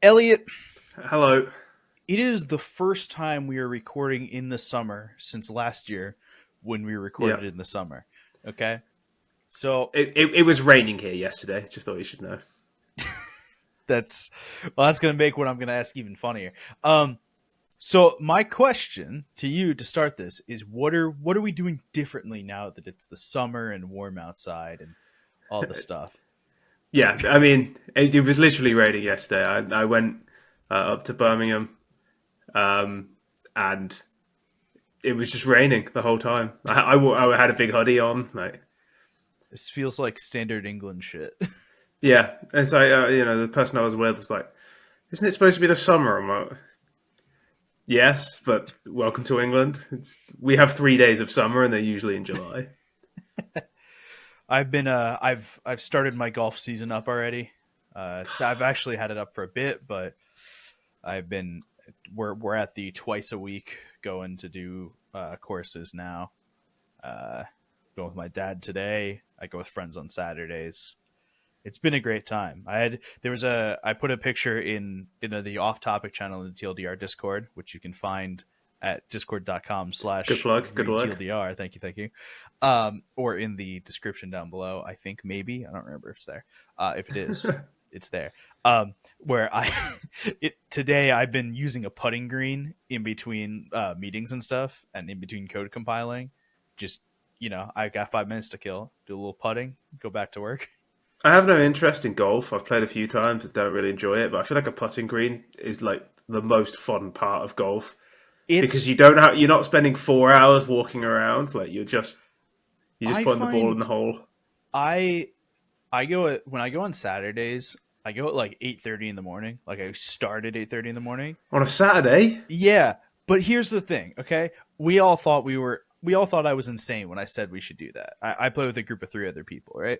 Elliot, Hello. it is the first time we are recording in the summer since last year when we Yeah. recorded in the summer. Okay. So It was raining here yesterday. Just thought you should know. that's going to make what I'm going to ask even funnier. So my question to you to start this is what are we doing differently now that it's the summer and warm outside and all the stuff? Yeah, I mean, it was literally raining yesterday. I went up to Birmingham, um, and it was just raining the whole time. I had a big hoodie on. This feels like standard England shit. Yeah, and so the person I was with was like, "Isn't it supposed to be the summer?" I'm like, "Yes, but welcome to England. We have 3 days of summer, and they're usually in July." I've started my golf season up already. So I've actually had it up for a bit, but I've been we're at the twice a week going to do courses now. Going with my dad today. I go with friends on Saturdays. It's been a great time. I put a picture in the off topic channel in the TLDR Discord, which you can find at discord.com Good slash plug. Good read work. TLDR. Thank you. Or in the description down below. I think maybe. I don't remember if it's there. If it is, it's there. Where today I've been using a putting green in between meetings and stuff and in between code compiling. Just, I got 5 minutes to kill, do a little putting, go back to work. I have no interest in golf. I've played a few times, but don't really enjoy it. But I feel like a putting green is like the most fun part of golf because It's you're not spending 4 hours walking around. Like you're just I putting the ball in the find hole I when I go on Saturdays, I go at like 8:30 in the morning. Like I start at 8:30 in the morning. on a Saturday. Yeah, but here's the thing, okay? We all thought I was insane when I said we should do that. I play with a group of three other people, right?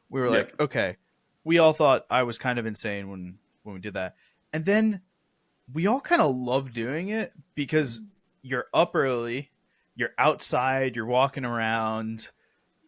We were Yeah, like, okay. We all thought I was kind of insane when we did that. And then we all kind of love doing it because you're up early, you're outside, you're walking around,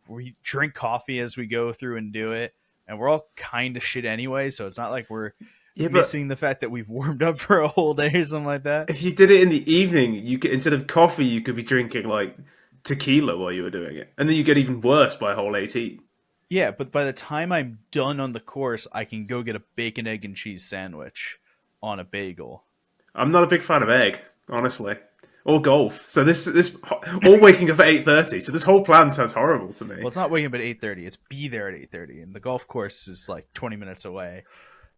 we drink coffee as we go through and do it, and we're all kind of shit anyway, so it's not like we're yeah, but missing the fact that we've warmed up for a whole day or something like that. if you did it in the evening, you could instead of coffee, you could be drinking like tequila while you were doing it, and then you get even worse by hole 18. Yeah, but by the time I'm done on the course, I can go get a bacon, egg, and cheese sandwich on a bagel. I'm not a big fan of egg, honestly, or golf. So this all waking up at 8:30. So this whole plan sounds horrible to Well, me. it's not waking up at 8:30; it's be there at 8:30, and the golf course is like 20 minutes away,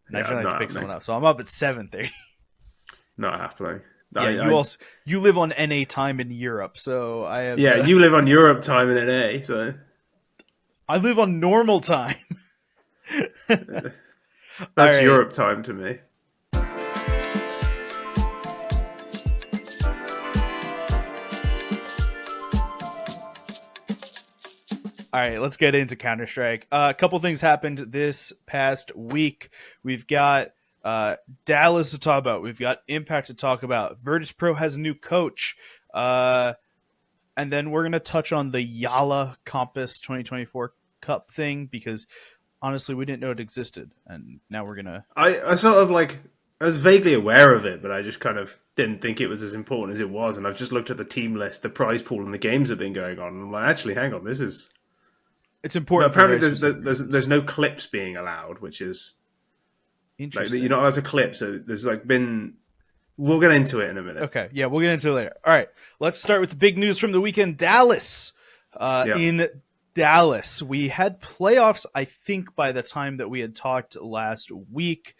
and I Yeah, generally have to not pick happening. someone up, so I'm up at 7:30. Not happening. Yeah, you live on NA time in Europe, so I have Yeah, you live on Europe time in NA, so I live on normal time. All that's right. Europe time to me. All right, let's get into Counter Strike. A couple things happened this past week. We've got Dallas to talk about. We've got Impact to talk about. Virtus Pro has a new coach. And then we're going to touch on the YaLLa Compass 2024 Cup thing because honestly, we didn't know it existed. And now we're going to. I sort of like I was vaguely aware of it, but I just kind of didn't think it was as important as it was. And I've just looked at the team list, the prize pool, and the games that have been going on. And I'm like, actually, hang on, this is. It's But important for apparently, very specific reasons. there's no clips being allowed, which is like you're Interesting. not allowed to clip. So there's like been. We'll get into it in a minute. Okay, yeah, we'll get into it later. All right, let's start with the big news from the weekend. Dallas. Yeah. In Dallas, we had playoffs, I think, by the time that we had talked last week.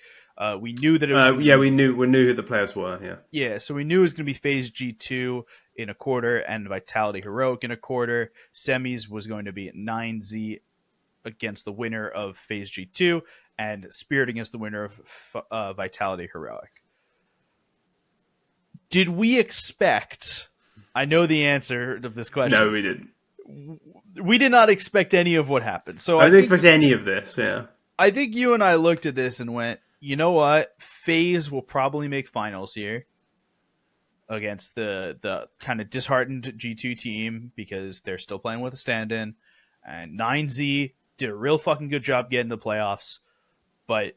We knew that it was Yeah, we knew who the players were. Yeah. yeah, so we knew it was going to be Phase G2 in a quarter and Vitality Heroic in a quarter. Semis was going to be 9Z against the winner of Phase G2 and Spirit against the winner of Vitality Heroic. Did we expect? I know the answer to this question. No, we didn't. We did not expect any of what happened. So I didn't expect any of this. Yeah. I think you and I looked at this and went, you know what? FaZe will probably make finals here against the kind of disheartened G2 team because they're still playing with a stand-in. And 9Z did a real fucking good job getting the playoffs. But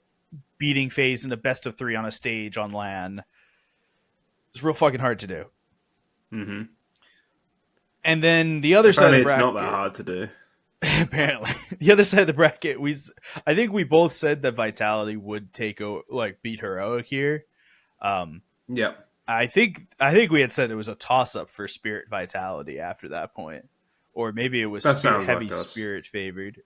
beating FaZe in a best of 3 on a stage on LAN is real fucking hard to do. Mm-hmm. And then the other side of Apparently, the it's bracket, not that hard to do. apparently, the other side of the bracket, I think we both said that Vitality would beat Heroic here. Yeah, I think we had said it was a toss up for Spirit Vitality after that point, or maybe it was that Spirit sounds heavy like us. Spirit favored.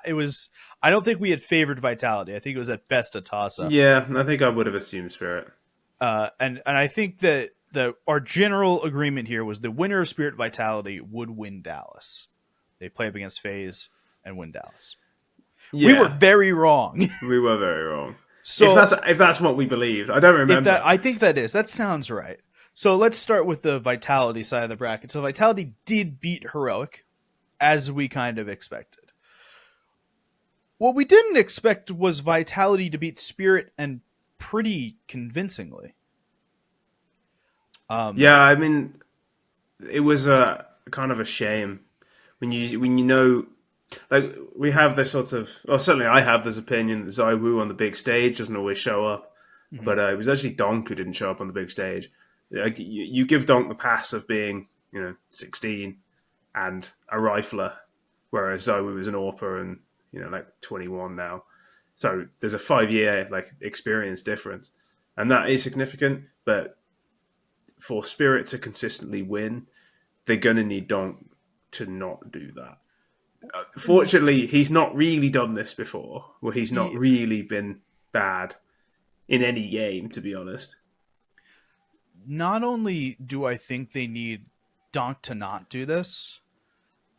It was. I don't think we had favored Vitality. I think it was at best a toss up. Yeah, I think I would have assumed Spirit. And I think that our general agreement here was the winner of Spirit Vitality would win Dallas. They play up against FaZe and win Dallas. Yeah, We were very wrong. we were very wrong. So if that's what we believed, I don't remember. I think that sounds right. So let's start with the Vitality side of the bracket. So Vitality did beat Heroic, as we kind of expected. What we didn't expect was Vitality to beat Spirit, and pretty convincingly. Yeah, I mean, it was a kind of a shame when you know, like, we have this sort of, well, certainly I have this opinion that ZywOo on the big stage doesn't always show up, but it was actually Donk who didn't show up on the big stage. Like, you give Donk the pass of being, 16 and a rifler, whereas ZywOo is an AWPer and, like 21 now. So there's a 5-year experience difference, and that is significant. But for Spirit to consistently win, they're gonna need Donk to not do that. Fortunately, he's not really done this before, where he's not really been bad in any game, to be honest. Not only do I think they need Donk to not do this,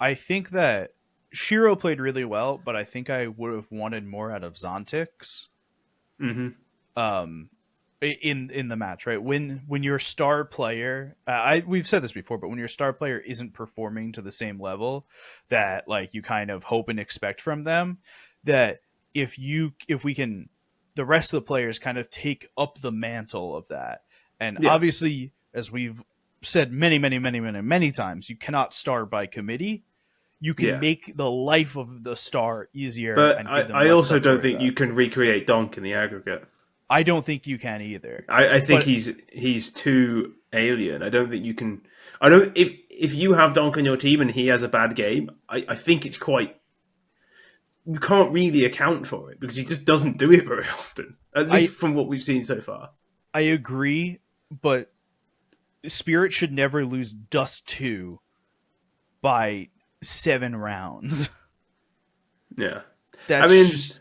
I think that Shiro played really well, but I think I would have wanted more out of Zontix. In the match, right? When your star player, we've said this before, but when your star player isn't performing to the same level that you kind of hope and expect from them, that if we can, the rest of the players kind of take up the mantle of that. And obviously, as we've said many times, you cannot star by committee. You can make the life of the star easier. But and give them I also don't think about. you can recreate Donk in the aggregate. I don't think you can either. I think he's too alien. I don't think you can. I don't. If you have Donk on your team and he has a bad game, I think it's quite. You can't really account for it because he just doesn't do it very often. At least from what we've seen so far. I agree, but Spirit should never lose Dust 2 by 7 rounds. Yeah, That's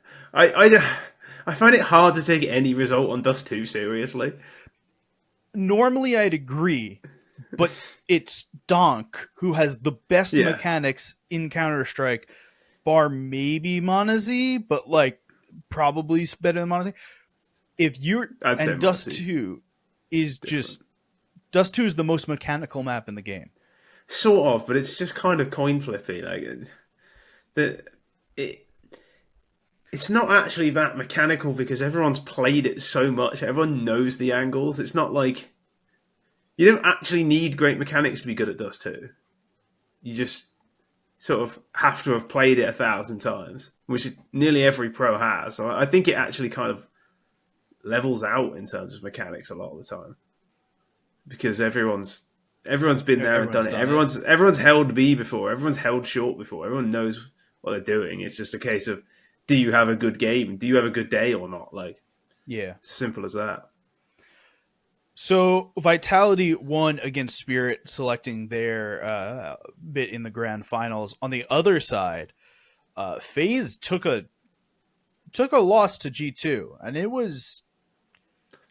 I find it hard to take any result on Dust 2 seriously. Normally I'd agree, but it's Donk who has the best mechanics in Counter-Strike, bar maybe Monazi, but probably better than Monazi. And Dust 2 is just... Dust 2 is the most mechanical map in the game. Sort of, but it's just kind of coin flippy. It's not actually that mechanical because everyone's played it so much. Everyone knows the angles. It's not like... You don't actually need great mechanics to be good at Dust 2. You just sort of have to have played it 1,000 times, which nearly every pro has. So I think it actually kind of levels out in terms of mechanics a lot of the time. Because everyone's been there and done it. Everyone's held B before. Everyone's held short before. Everyone knows what they're doing. It's just a case of, do you have a good game? Do you have a good day or not? It's as simple as that. So Vitality won against Spirit, selecting their bit in the grand finals. On the other side, FaZe took a loss to G2, and it was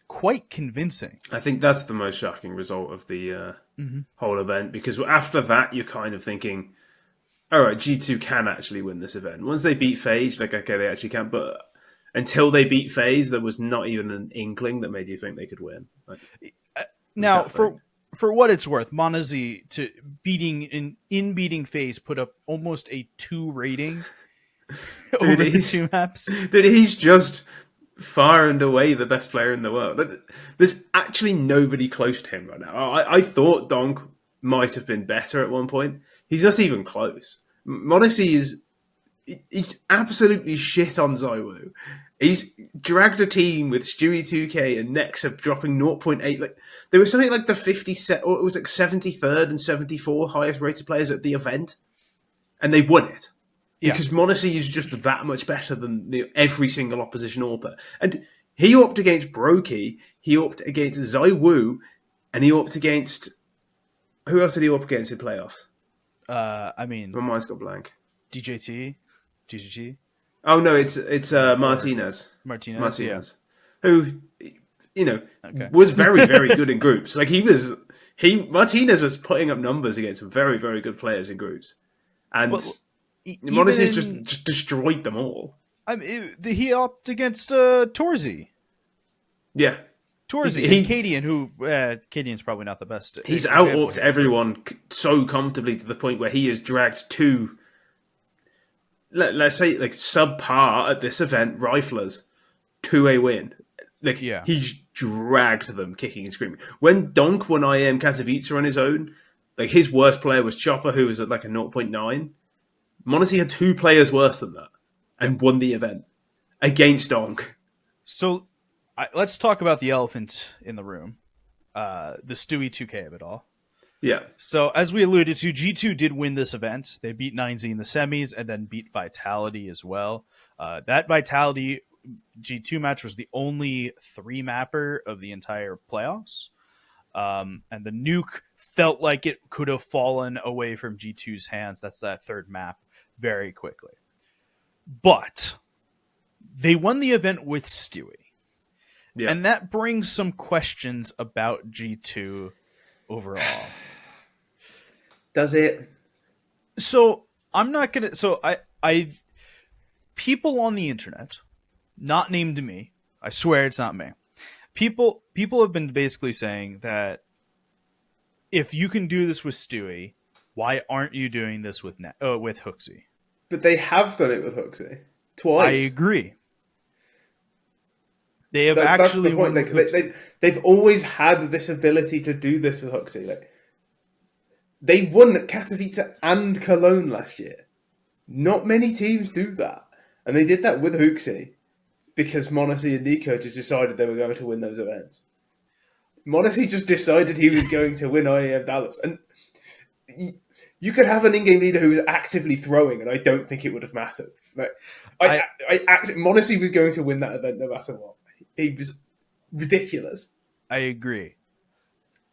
quite convincing. I think that's the most shocking result of the whole event, because after that, you're kind of thinking, all right, G2 can actually win this event. Once they beat FaZe, okay, they actually can, but until they beat FaZe, there was not even an inkling that made you think they could win. Now, for what it's worth, Monazi beating FaZe put up almost a 2 rating over the 2 maps. Dude, he's just far and away the best player in the world. There's actually nobody close to him right now. I thought Donk might have been better at one point. He's not even close. Monazi he absolutely shit on ZywOo. He's dragged a team with Stewie2k and Nexa dropping 0.8. Like there was something like the 50 set, or it was like 73rd and 74 highest rated players at the event, and they won it Yeah. because Monacy is just that much better than every single opposition AWPer. And he opted against Brokey, he opted against ZywOo, and he opted against who else did he opt against in playoffs? I mean, My mind's got blank. DJT, GGT. Oh no, it's Martinez. Martinez, Who was very very good in groups. Like Martinez was putting up numbers against some very very good players in groups, and Monacy's just destroyed them all. I mean, he opted against Torzy. Yeah. Torzy and Cadian, who Cadian's probably not the best. He's out-orped everyone so comfortably to the point where he has dragged two, let's say, like subpar at this event riflers to a win. Like he's dragged them kicking and screaming. When Donk won IEM Katowice on his own, like his worst player was Chopper, who was at like a 0.9. Monacy had two players worse than that and won the event against Donk. So let's talk about the elephant in the room, the Stewie2k of it all. Yeah. So as we alluded to, G2 did win this event. They beat 9Z in the semis and then beat Vitality as well. That Vitality G2 match was the only 3-mapper of the entire playoffs. And the nuke felt like it could have fallen away from G2's hands. That's that third map very quickly. But they won the event with Stewie. Yeah. And that brings some questions about G2 overall. Does it? So I'm not gonna. So I people on the internet, not named me. I swear it's not me. People have been basically saying that if you can do this with Stewie, why aren't you doing this with HooXi? But they have done it with HooXi twice. I agree. They have actually that's the point. They've always had this ability to do this with HooXi. Like, they won at Katowice and Cologne last year. Not many teams do that. And they did that with HooXi because Monacy and Nico just decided they were going to win those events. Monacy just decided he was going to win IEM Dallas. And you could have an in-game leader who was actively throwing, and I don't think it would have mattered. Like, Monacy was going to win that event no matter what. He was ridiculous. I agree.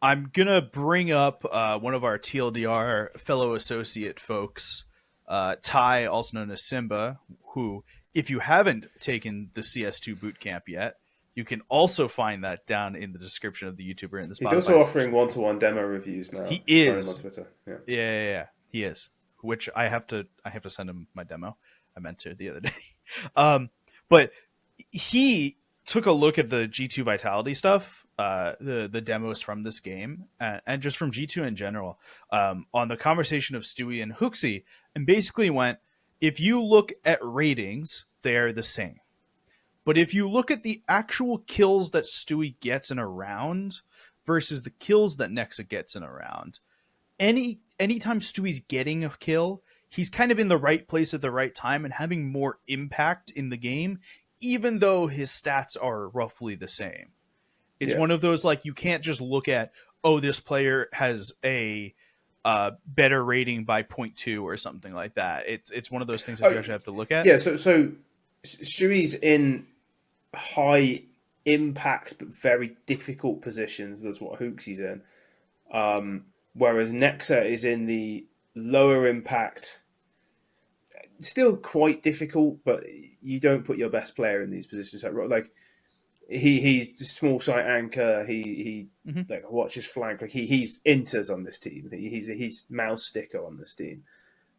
I'm going to bring up one of our TLDR fellow associate folks, Ty, also known as Simba, who, if you haven't taken the CS2 bootcamp yet, you can also find that down in the description of the YouTuber and the Spotify. He's also offering one-to-one demo reviews now. He is. On Twitter. Yeah. He is. Which I have to send him my demo. I meant to the other day. But he took a look at the G2 Vitality stuff, the demos from this game, and just from G2 in general, on the conversation of Stewie and HooXi, and basically went, if you look at ratings, they're the same. But if you look at the actual kills that Stewie gets in a round versus the kills that Nexa gets in a round, anytime Stewie's getting a kill, he's kind of in the right place at the right time and having more impact in the game, even though his stats are roughly the same. It's one of those, like, you can't just look at, oh, this player has a better rating by 0.2 or something like that. It's one of those things that you actually have to look at. Yeah, so Stewie's in high impact but very difficult positions. That's what HooXi's in. Whereas Nexa is in the lower impact, still quite difficult, but you don't put your best player in these positions. Like he's a small site anchor. He like watches flank. Like he's inters on this team. He's mouse sticker on this team.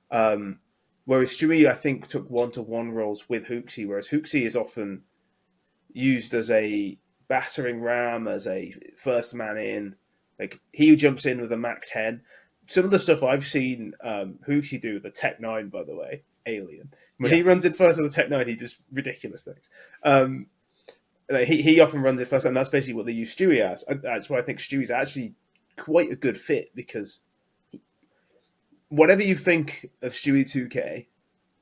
Whereas Stewie, I think, took one-to-one roles with HooXi, whereas HooXi is often used as a battering ram, as a first man in. Like, he jumps in with a Mach 10. Some of the stuff I've seen HooXi do, the Tech 9, by the way, alien. When he runs in first with the Tech 9, he does ridiculous things. He often runs in first, and that's basically what they use Stewie as. And that's why I think Stewie's actually quite a good fit, because whatever you think of Stewie2k,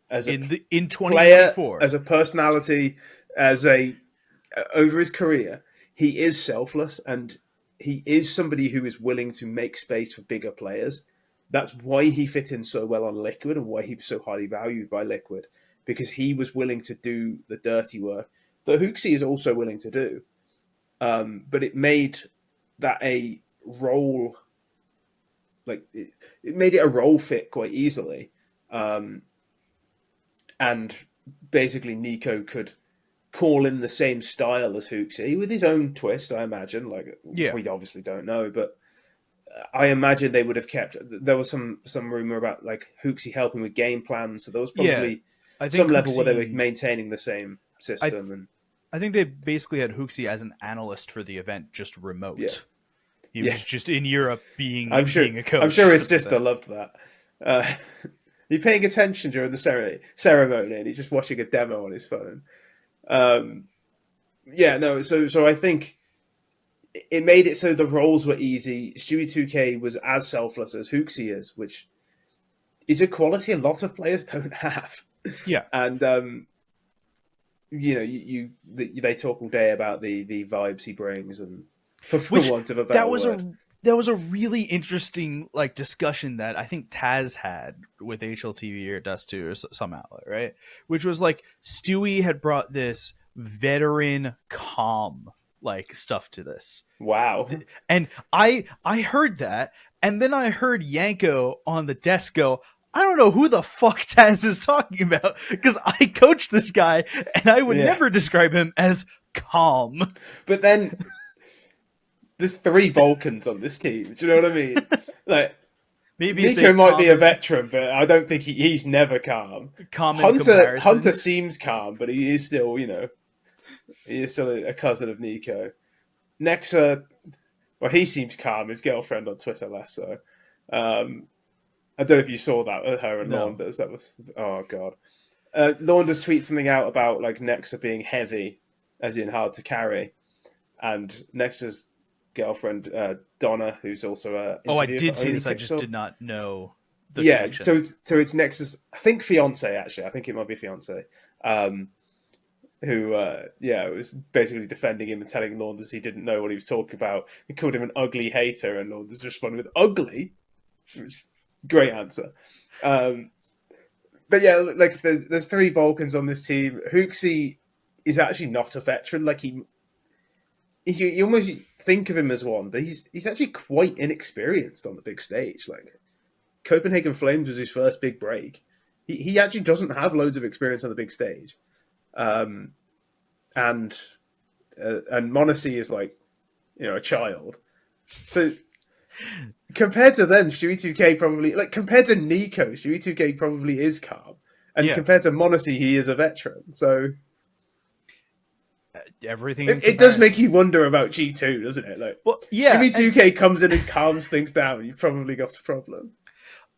as a in player, 2024. as a personality, as a over his career, he is selfless and he is somebody who is willing to make space for bigger players. That's why he fit in so well on Liquid and why he was so highly valued by Liquid, because he was willing to do the dirty work that Hooksy is also willing to do. But it made that a role, like it made it a role fit quite easily. And basically NiKo could call in the same style as Hooksy with his own twist, I imagine. Like, Yeah. we obviously don't know, but I imagine they would have kept. There was some rumor about like Hooksy helping with game plans, so there was Yeah, probably I think some level where they were Hooksy. maintaining the same I system. And I think they basically had Hooksy as an analyst for the event, just yeah, remote. He yeah, was just in Europe I'm sure. being a coach. I'm sure his for the sister event. loved that. You're paying attention during the ceremony, and he's just watching a demo on his phone. Yeah, no. So I think it made it so the roles were easy. Stewie2k was as selfless as Hooksy is, which is a quality a lot of players don't have. Yeah, And they talk all day about the vibes he brings, and for which want of a that better was word. a really interesting like discussion that I think Taz had with HLTV or Dust2 or some outlet, right? Which was like Stewie had brought this veteran calm like stuff to this. Wow. And I heard that, and then I heard Yanko on the desk go, I don't know who the fuck Taz is talking about, because I coached this guy and I would Yeah. never describe him as calm. But then there's 3 Balkans on this team. Do you know what I mean? Like, Maybe it's a NiKo might be a common veteran, but I don't think he's never calm. Hunter comparison. seems calm, but he is still, he is still a cousin of NiKo. Nexa, well, he seems calm. His girlfriend on Twitter less so. I don't know if you saw that with her and No. Launders. That was, oh god. Launders tweets something out about like Nexa being heavy, as in hard to carry, and Nexa's girlfriend Donna, who's also a Oh, I interviewer for did see Only this. I just Pixel. did not know the Yeah, connection. so it's Nexa's, I think, fiance actually. I think it might be fiance. Who was basically defending him and telling Launders he didn't know what he was talking about. He called him an ugly hater, and Launders responded with "ugly," which great answer. But yeah, like there's 3 Balkans on this team. Hooksy is actually not a veteran. Like you almost think of him as one, but he's actually quite inexperienced on the big stage. Like Copenhagen Flames was his first big break. He actually doesn't have loads of experience on the big stage. And Monacy is like, a child. So compared to them, Stewie2k probably, like compared to NiKo, Stewie2k probably is calm. And compared to Monacy, he is a veteran. So everything it does make you wonder about G2, doesn't it? Like, well, yeah, Stewie2k comes in and calms things down. You've probably got a problem.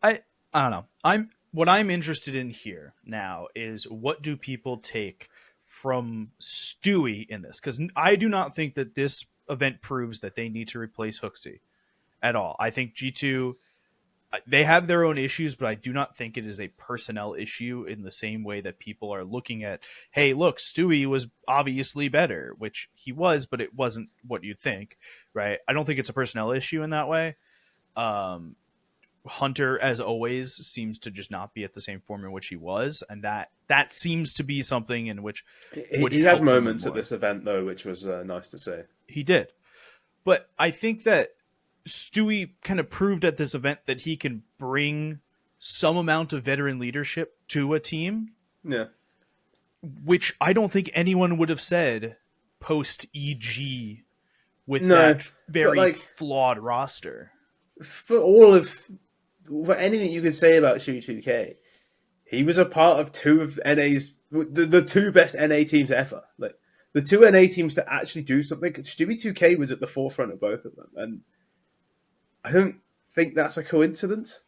I don't know. What I'm interested in here now is what do people take from Stewie in this? Because I do not think that this event proves that they need to replace Hooksy at all. I think G2, they have their own issues, but I do not think it is a personnel issue in the same way that people are looking at, hey, look, Stewie was obviously better, which he was, but it wasn't what you'd think, right? I don't think it's a personnel issue in that way. Hunter, as always, seems to just not be at the same form in which he was, and that seems to be something in which he had moments at this event though, which was nice to see. He did, but I think that Stewie kind of proved at this event that he can bring some amount of veteran leadership to a team. Yeah, which I don't think anyone would have said post EG with that very flawed roster. For anything you could say about Stewie2k, he was a part of 2 of NA's the 2 best NA teams ever. Like the 2 NA teams to actually do something. Stewie2k was at the forefront of both of them, and I don't think that's a coincidence.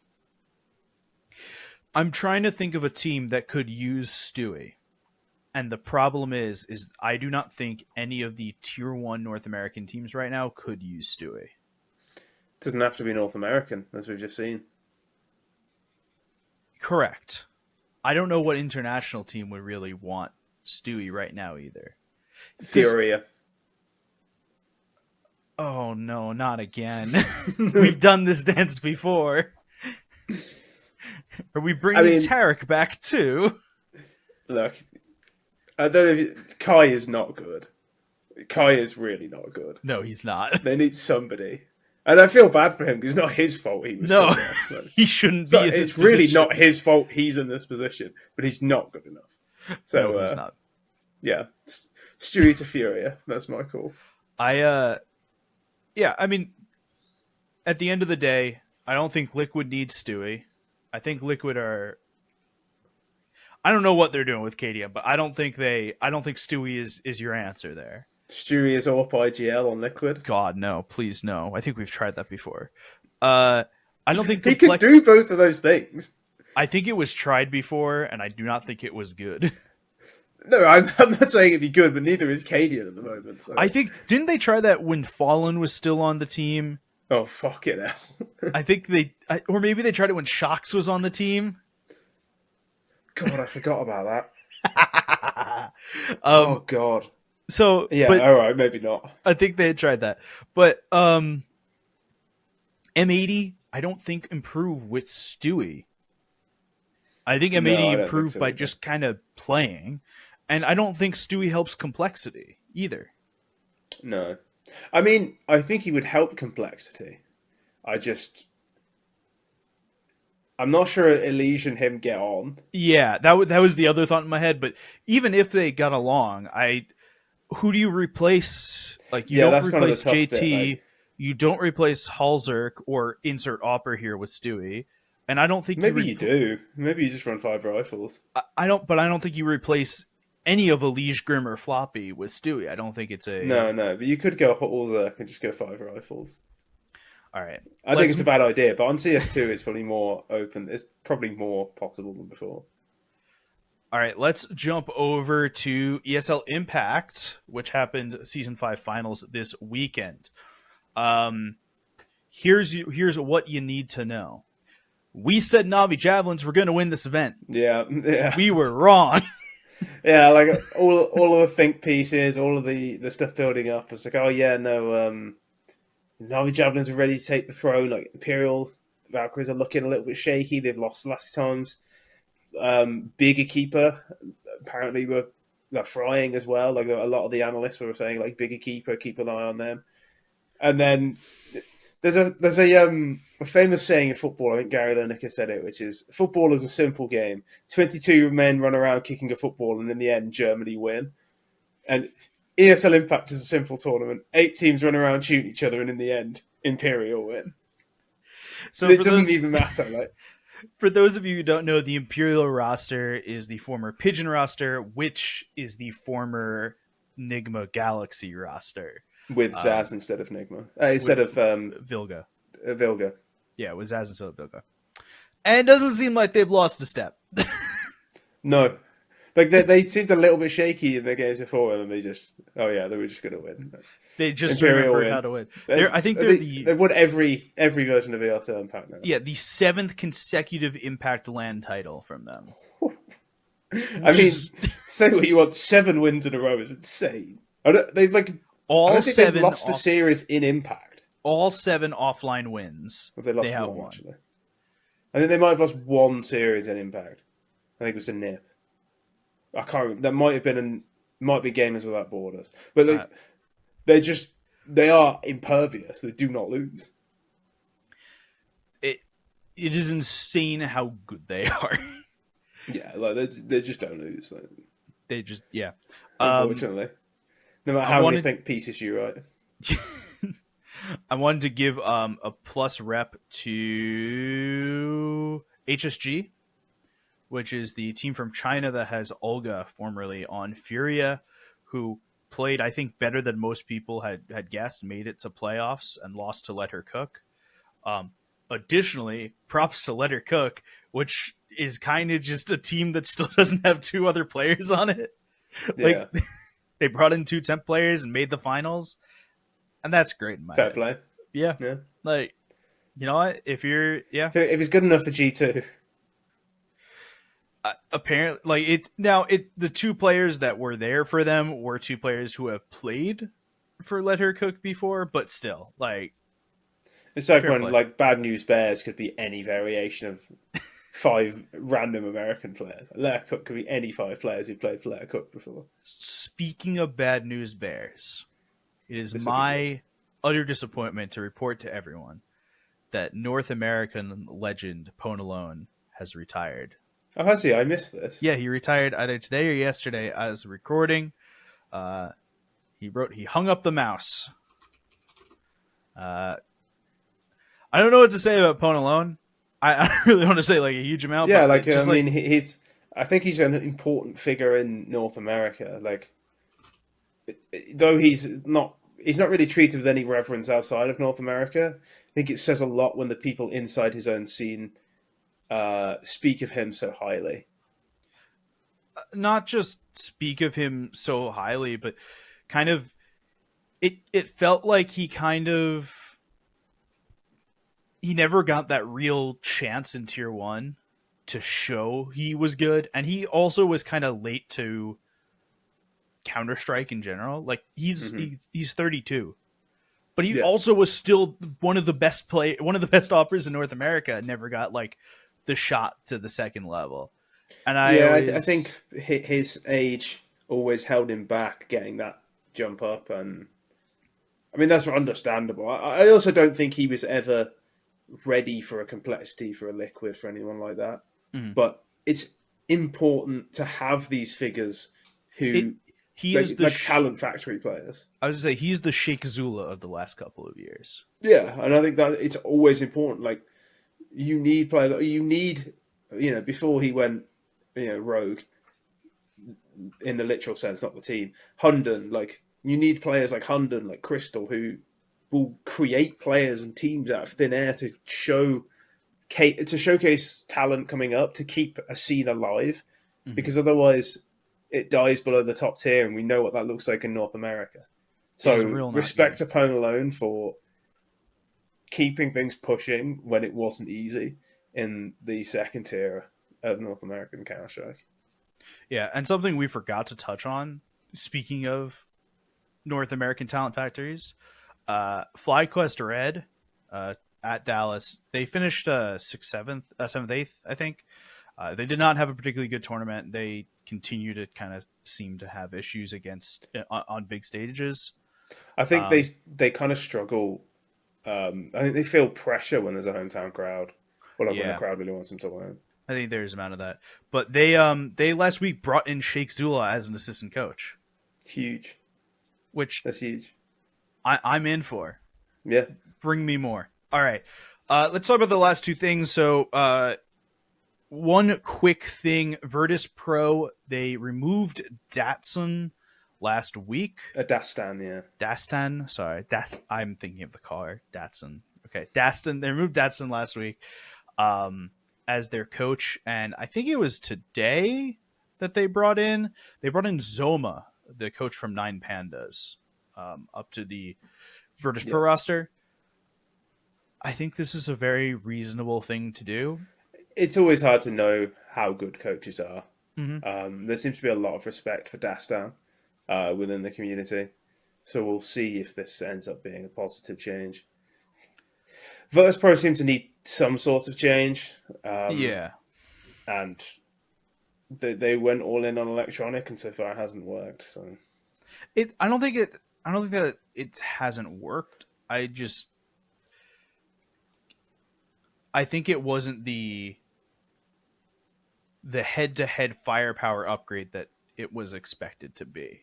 I'm trying to think of a team that could use Stewie, and the problem is I do not think any of the tier 1 North American teams right now could use Stewie. It doesn't have to be North American, as we've just seen. Correct. I don't know what international team would really want Stewie right now either. Because Furia. oh no, not again. We've done this dance before. Are we I bringing mean, Tarek back too? look, I don't know if Kai is not good. Kai is really not good. No, he's not. They need somebody. And I feel bad for him because it's not his fault he was No, subbed off. But he shouldn't be in this it's really position. not his fault he's in this position, but he's not good enough. So, No, he's not. Yeah, Stewie to Furia. That's my call. Yeah, I mean, at the end of the day, I don't think Liquid needs Stewie. I think Liquid are. I don't know what they're doing with KDM, but I don't think Stewie is your answer there. Stewie is AWP IGL on Liquid. God, no, please no. I think we've tried that before. I don't think he could do both of those things. I think it was tried before, and I do not think it was good. No, I'm not saying it'd be good, but neither is Cadian at the moment. So. I think didn't they try that when Fallen was still on the team? Oh fuck it now. I think or maybe they tried it when Shox was on the team. God, I forgot about that. Oh God. So yeah, all right, maybe not. I think they had tried that, but M80 I don't think improved with Stewie. I think M80 improved by just kind of playing, and I don't think Stewie helps complexity either. No, I mean I think he would help complexity. I'm not sure Elysian and him get on. Yeah, that was the other thought in my head. But even if they got along, who do you replace? Like, you don't replace JT, bit, you don't replace Halzerk or insert Opper here with Stewie. And I don't think maybe you do. Maybe you just run 5 rifles. I don't think you replace any of Elige, Grim, or Floppy with Stewie. I don't think it's a no. But you could go Halzerk and just go 5 rifles. All right. I think it's a bad idea, but on CS2 it's probably more open. It's probably more possible than before. All right, let's jump over to ESL Impact, which happened Season 5 Finals this weekend. Here's what you need to know. We said Na'Vi Javelins were going to win this event. Yeah. We were wrong. Yeah, like all of the think pieces, all of the stuff building up. It's like, oh yeah, no, Na'Vi Javelins are ready to take the throne. Like Imperial Valkyries are looking a little bit shaky. They've lost the last times. Bigger Keeper apparently they're frying as well. Like a lot of the analysts were saying, like Bigger Keeper, keep an eye on them. And then there's a famous saying in football. I think Gary Lineker said it, which is football is a simple game. 22 men run around kicking a football, and in the end, Germany win. And ESL Impact is a simple tournament. 8 teams run around shooting each other, and in the end, Imperial win. So it doesn't even matter. Like, for those of you who don't know, the Imperial roster is the former Pigeon roster, which is the former Nigma Galaxy roster. With Zaz instead of Nigma. Instead of Vilga. Vilga. Yeah, with Zaz instead of Vilga. And it doesn't seem like they've lost a step. No. Like they seemed a little bit shaky in their games before, and they were just going to win. They just remembered how to win. I think they've won every version of ESL Impact now. Yeah, the 7th consecutive Impact LAN title from them. I mean, say what you want, 7 wins in a row is insane. They've lost a series in Impact. All 7 offline wins. Well, they have one. Actually. I think they might have lost 1 series in Impact. I think it was a NIP. I can't remember. That might be Gamers Without Borders. But they are impervious. They do not lose. It is insane how good they are. Yeah, like they just don't lose. Like, they just unfortunately. No matter how many think pieces you write. I wanted to give a plus rep to HSG, which is the team from China that has Olga, formerly on Furia, who played, I think, better than most people had guessed, made it to playoffs, and lost to Let Her Cook. Additionally, props to Let Her Cook, which is kind of just a team that still doesn't have 2 other players on it. Yeah. Like, they brought in 2 temp players and made the finals, and that's great in my fair play. Yeah. Like, you know what? If it's good enough for G2. apparently, like it the two players that were there for them were two players who have played for Let Her Cook before, but still, like, It's like fair when play. like Bad News Bears could be any variation of 5 random American players. Let Her Cook could be any 5 players who played for Let Her Cook before. Speaking of Bad News Bears, it is This would be good. my utter disappointment to report to everyone that North American legend Pwnalone has retired. Oh, has he? I missed this. Yeah, he retired either today or yesterday as recording. He hung up the mouse. Uh, I don't know what to say about Pwnalone. I don't really want to say like a huge amount, Yeah, but like I just like mean, he's. I think he's an important figure in North America. Like, though he's not really treated with any reverence outside of North America. I think it says a lot when the people inside his own scene speak of him so highly. not just speak of him so highly, but kind of it felt like he never got that real chance in tier 1 to show he was good, and he also was kind of late to Counter-Strike in general. Like Hmm. he's 32, but he Yeah, also was still one of the best offers in North America, and never got like the shot to the second level. And I yeah. I think always his age always held him back getting that jump up, and I mean that's understandable. I also don't think he was ever ready for a complexity for a liquid for anyone like that. mhm. But it's important to have these figures it who he is the like talent factory players. I was gonna say he's the Sheikh Zula of the last couple of years. Yeah, and I think that it's always important. Like you need players. You need before he went rogue in the literal sense, not the team. Hunden, like you need players like Hunden, like Crystal, who will create players and teams out of thin air to showcase talent coming up to keep a scene alive, Mm-hmm. because otherwise it dies below the top tier, and we know what that looks like in North America. Yeah, it's So real not respect good. to Pwnalone for keeping things pushing when it wasn't easy in the second tier of North American Counter Strike. Yeah, and something we forgot to touch on, speaking of North American talent factories, FlyQuest Red at Dallas, they finished sixth, seventh, eighth, I think. They did not have a particularly good tournament. They continue to kind of seem to have issues against on big stages. I think Um, they kind of struggle. I think they feel pressure when there's a hometown crowd, or like when the yeah, crowd really wants them to win. I think there's a amount of that. But they last week brought in Sheikh Zula as an assistant coach, Huge. which That's huge. I'm in for. Yeah. Bring me more. All right. Let's talk about the last two things. So, one quick thing: Virtus Pro, they removed Datsun last week. A dastan, yeah. Dastan, sorry, I'm thinking of the car. Datsun. Okay, Dastan. They removed Datsun last week as their coach, and I think it was today that they brought in Xoma, the coach from Nine Pandas, up to the Virtus Yeah. Pro roster. I think this is a very reasonable thing to do. It's always hard to know how good coaches are. Mm-hmm. There seems to be a lot of respect for Dastan within the community. So we'll see if this ends up being a positive change. Virtus Pro seem to need some sort of change. Yeah, And they went all in on electronic, and so far it hasn't worked. So it. I don't think it. I don't think that it hasn't worked. I think it wasn't the head to head firepower upgrade that it was expected to be.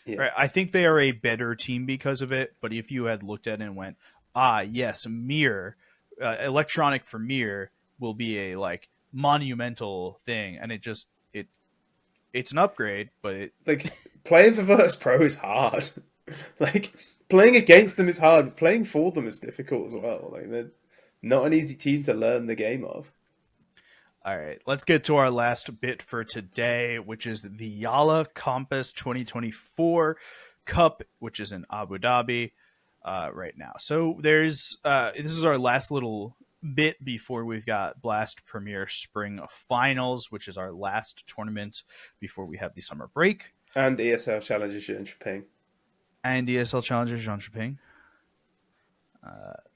yeah, Right? I think they are a better team because of it. But if you had looked at it and went, yes, Mir, electronic for Mir will be a like monumental thing, and it's an upgrade, but like playing for Virtus Pro is hard. Like playing against them is hard. But playing for them is difficult as well. Like they're not an easy team to learn the game of. All right, let's get to our last bit for today, which is the YaLLa Compass 2024 Cup, which is in Abu Dhabi right now. So there's this is our last little bit before we've got Blast Premier Spring Finals, which is our last tournament before we have the summer break. And ESL Challengers Jean And ESL Challengers Jean.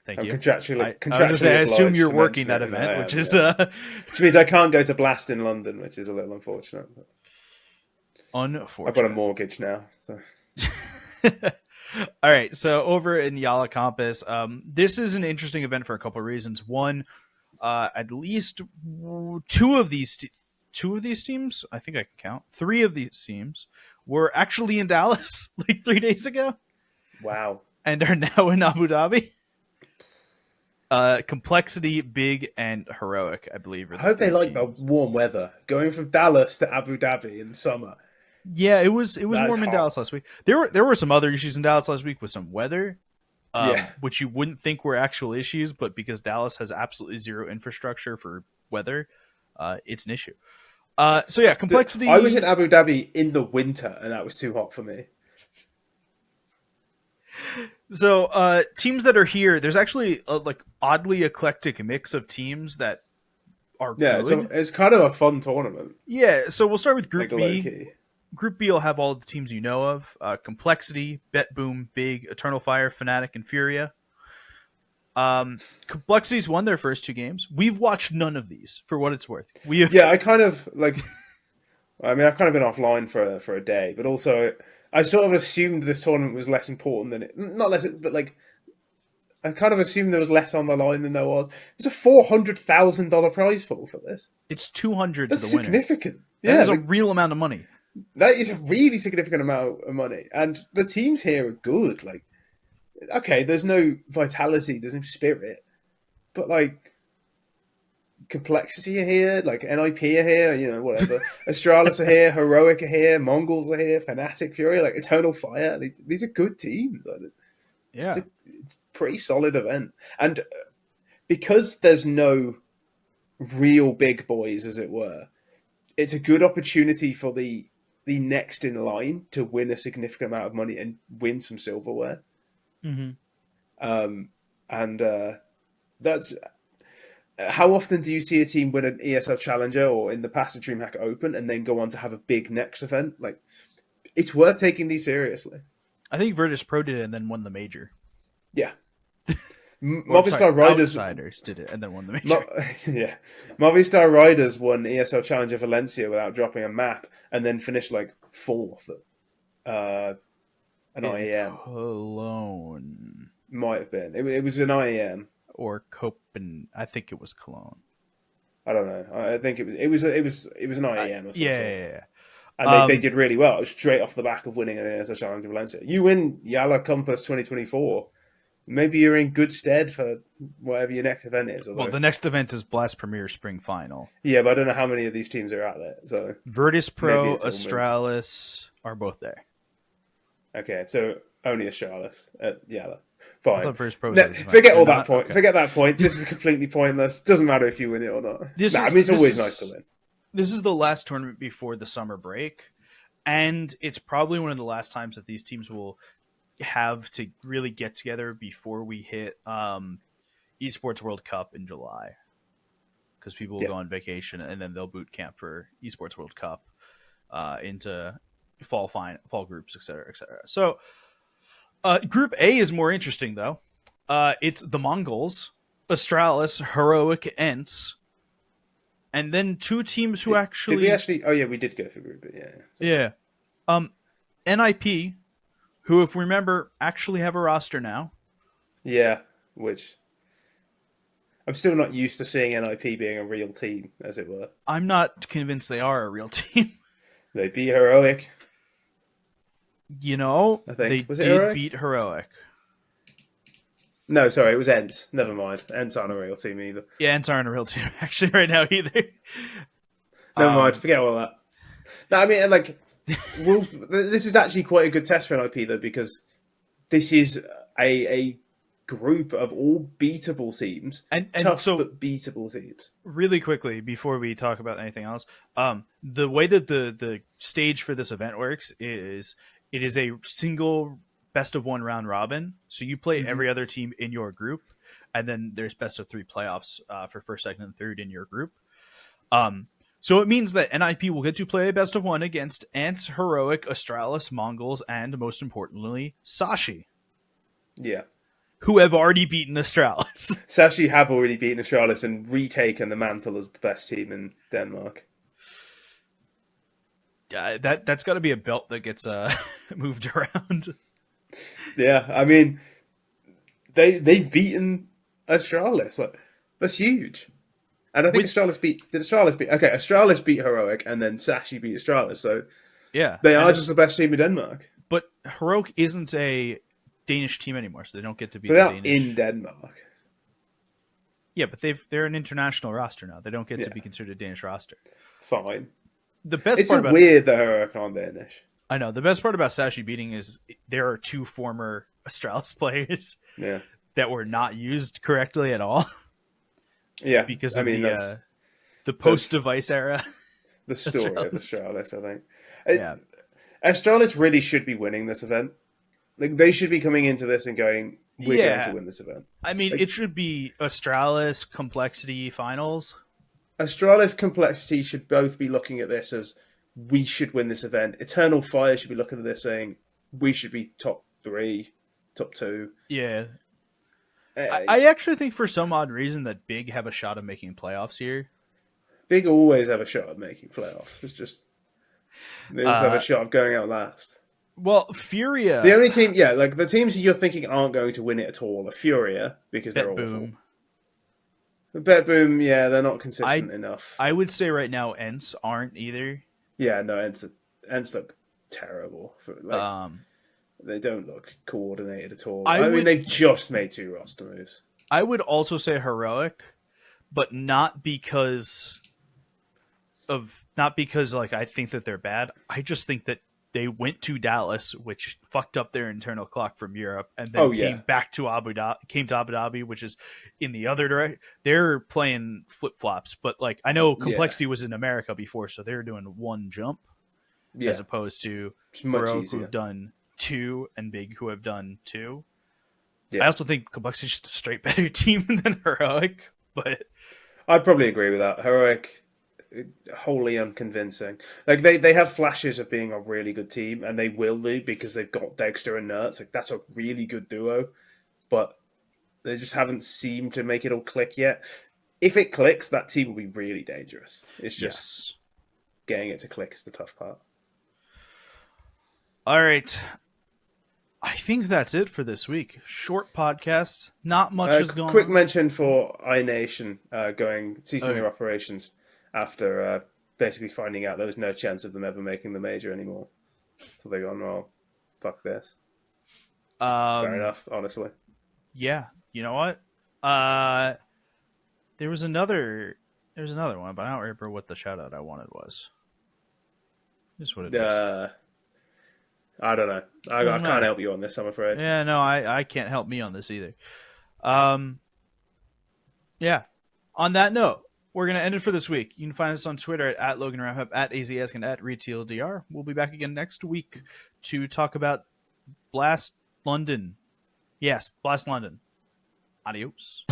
Thank I'm you. contractually I was going to say, I assume you're working that it, event, which is which means I can't go to Blast in London, which is a little unfortunate. unfortunate. I've got a mortgage now. So. All right, so over in YaLLa Compass, this is an interesting event for a couple of reasons. One, at least two of these teams, I think I can count, three of these teams were actually in Dallas like 3 days ago. Wow. And are now in Abu Dhabi. Complexity, Big, and Heroic, I believe. I hope they like the warm weather. Going from Dallas to Abu Dhabi in summer. Yeah, it was warm in Dallas last week. There were some other issues in Dallas last week with some weather, which you wouldn't think were actual issues, but because Dallas has absolutely zero infrastructure for weather, it's an issue. So yeah, Complexity. I was in Abu Dhabi in the winter, and that was too hot for me. So teams that are here, there's actually a like oddly eclectic mix of teams that are good. It's kind of a fun tournament. Yeah, so we'll start with Group like B. Group B will have all the teams you know of: Complexity, Bet Boom, Big, Eternal Fire, Fnatic, and Furia. Complexity's won their first 2 games. We've watched none of these, for what it's worth. I kind of like. I mean, I've kind of been offline for a day, but also I sort of assumed this tournament was less important than it. Not less, but like I kind of assumed there was less on the line than there was. It's a $400,000 prize pool for this. It's 200 That's to the winner. Significant. That is a real amount of money. That is a really significant amount of money, and the teams here are good. Like, okay, there's no vitality, there's no spirit, but like Complexity are here, like NIP are here, whatever. Astralis are here, Heroic are here, Mongols are here, Fnatic, Fury, like Eternal Fire. These are good teams. Yeah, it's a pretty solid event, and because there's no real big boys, as it were, it's a good opportunity for the next in line to win a significant amount of money and win some silverware. Mm-hmm. That's how often do you see a team win an ESL Challenger or in the past a DreamHack Open and then go on to have a big next event? Like, it's worth taking these seriously. I think Virtus Pro did it and then won the major. Yeah. Movistar Riders Outsiders did it and then won the major. Movistar Riders won ESL Challenger Valencia without dropping a map and then finished like 4th at an IEM. Cologne. Might have been. It was an IEM. Or Copenhagen. I think it was Cologne. I don't know. I think it was an IEM or something. Yeah. And they did really well. It was straight off the back of winning an ESL Challenger Valencia. You win YaLLa Compass 2024. Maybe you're in good stead for whatever your next event is. Well, the next event is Blast Premier Spring Final. Yeah, but I don't know how many of these teams are out there. So Virtus Pro, Astralis are both there. Okay, so only Astralis at YaLLa. Fine. Forget all that point. Okay. Forget that point. This is completely pointless. Doesn't matter if you win it or not. It's always nice to win. This is the last tournament before the summer break, and it's probably one of the last times that these teams will have to really get together before we hit Esports World Cup in July, because people will go on vacation and then they'll boot camp for Esports World Cup into fall groups, etc. So Group A is more interesting though. It's the Mongols, Astralis, Heroic, Ents, and then 2 teams who actually... Did we actually... Oh, yeah, we did go for Group B, yeah. NIP, who, if we remember, actually have a roster now. Yeah, which... I'm still not used to seeing NIP being a real team, as it were. I'm not convinced they are a real team. They beat Heroic. They did beat Heroic. No, sorry, it was Ents. Never mind. Ents aren't a real team either. Yeah, Ents aren't a real team actually right now either. Never mind. Forget all that. No, I mean, like, this is actually quite a good test for NIP though, because this is a group of all beatable teams, and tough so but beatable teams. Really quickly before we talk about anything else, the way that the stage for this event works is it is a single best of one round robin. So you play every other team in your group, and then there's best of 3 playoffs for first, second, and third in your group. So it means that NIP will get to play a best of 1 against Ants, Heroic, Astralis, Mongols, and most importantly, Sashi, Yeah. who have already beaten Astralis. Sashi have already beaten Astralis and retaken the mantle as the best team in Denmark. That's got to be a belt that gets moved around. Yeah, I mean, they've beaten Astralis. Like, that's huge. And I think Astralis beat... Okay, Astralis beat Heroic, and then Sashi beat Astralis, so... Yeah. They are just the best team in Denmark. But Heroic isn't a Danish team anymore, so they don't get to beat They're the Danish. in Denmark. Yeah, but they're an international roster now. They don't get to be considered a Danish roster. Fine. The best It's part about weird that Heroic aren't Danish. I know. The best part about Sashi beating is there are 2 former Astralis players that were not used correctly at all. Yeah. Because of the post-device era. The story of Astralis, I think. Yeah. Astralis really should be winning this event. Like, they should be coming into this and going, we're going to win this event. I mean, it should be Astralis, Complexity, Finals. Astralis, Complexity should both be looking at this as, we should win this event. Eternal Fire should be looking at this saying, we should be top 3, top 2. Yeah. I actually think for some odd reason that Big have a shot of making playoffs here. Big always have a shot of making playoffs. It's just, they always have a shot of going out last. Well, Furia... The only team, like the teams you're thinking aren't going to win it at all are Furia, because they're awful. Bet Boom, they're not consistent enough. I would say right now Ents aren't either. Yeah, no, Ents look terrible. They don't look coordinated at all. I mean, they've just made 2 roster moves. I would also say Heroic, but not because like I think that they're bad. I just think that they went to Dallas, which fucked up their internal clock from Europe, and then came to Abu Dhabi, which is in the other direction. They're playing flip flops, but like I know Complexity was in America before, so they're doing 1 jump as opposed to Heroic, who've done 2, and Big, who have done 2. Yeah. I also think Complexity is just a straight better team than Heroic, but I'd probably agree with that. Heroic, wholly unconvincing. Like they have flashes of being a really good team, and they will do because they've got Dexter and Nerds. Like that's a really good duo, but they just haven't seemed to make it all click yet. If it clicks, that team will be really dangerous. It's just getting it to click is the tough part. All right. I think that's it for this week. Short podcast. Not much is going on. Quick mention for iNation ceasing their operations after basically finding out there was no chance of them ever making the major anymore. So they've gone, well, fuck this. Fair enough, honestly. Yeah. You know what? There was another one, but I don't remember what the shout out I wanted was. Just what it is. I don't know. I can't help you on this, I'm afraid. Yeah, no, I can't help me on this either. Yeah. On that note, we're going to end it for this week. You can find us on Twitter at LoganRamp, at AZS, and at RetailDR. We'll be back again next week to talk about Blast London. Yes, Blast London. Adios.